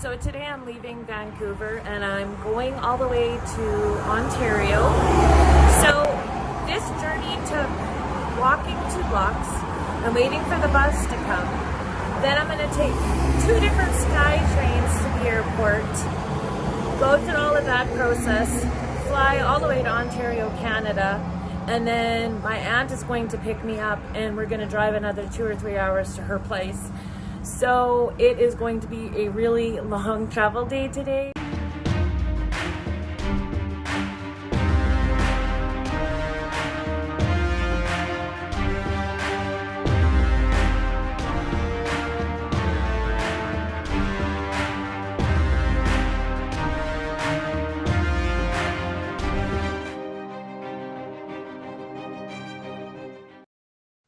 So today I'm leaving Vancouver and I'm going all the way to Ontario. So this journey took walking 2 blocks and waiting for the bus to come. Then I'm going to take 2 different sky trains to the airport, go through all of that process, fly all the way to Ontario, Canada, and then my aunt is going to pick me up and we're going to drive another 2 or 3 hours to her place. So it is going to be a really long travel day today.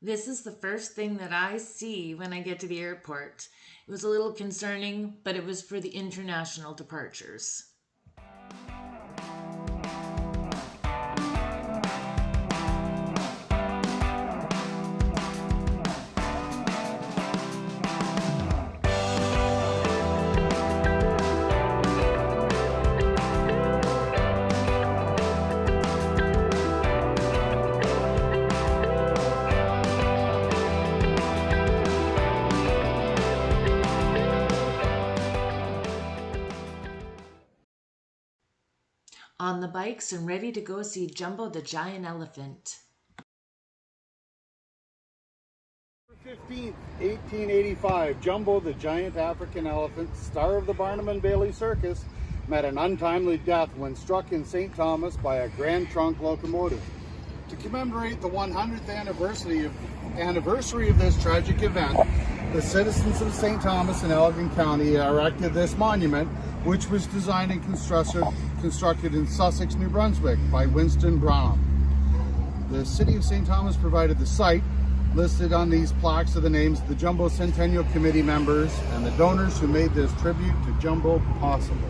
This is the first thing that I see when I get to the airport. It was a little concerning, but it was for the international departures. On the bikes and ready to go see Jumbo the Giant Elephant. 15th, 1885, Jumbo the Giant African Elephant, star of the Barnum and Bailey Circus, met an untimely death when struck in St. Thomas by a Grand Trunk locomotive. To commemorate the 100th anniversary of this tragic event, the citizens of St. Thomas in Elgin County erected this monument, which was designed and constructed in Sussex, New Brunswick by Winston Brown. The City of St. Thomas provided the site. Listed on these plaques are the names of the Jumbo Centennial Committee members and the donors who made this tribute to Jumbo possible.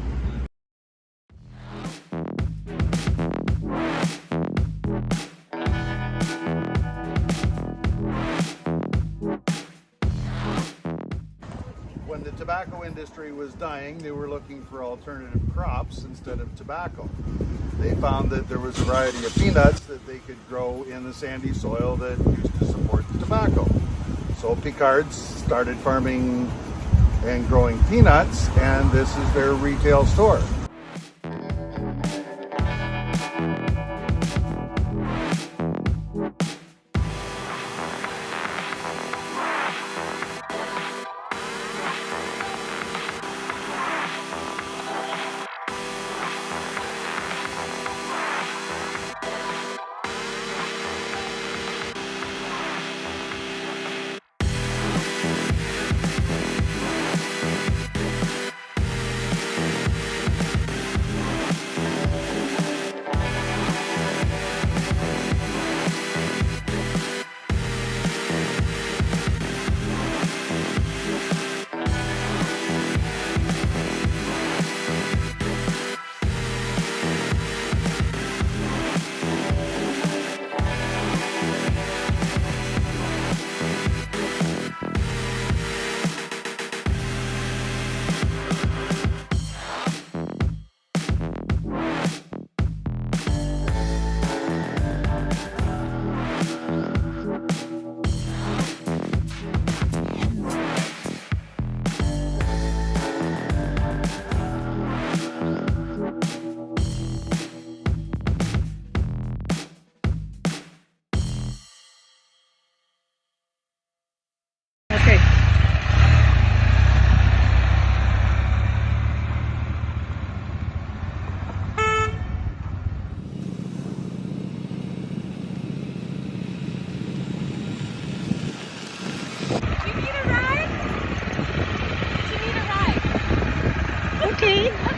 When the tobacco industry was dying, they were looking for alternative crops instead of tobacco. They found that there was a variety of peanuts that they could grow in the sandy soil that used to support the tobacco. So Picards started farming and growing peanuts, and this is their retail store. Okay. Do you need a ride? Do you need a ride? Okay.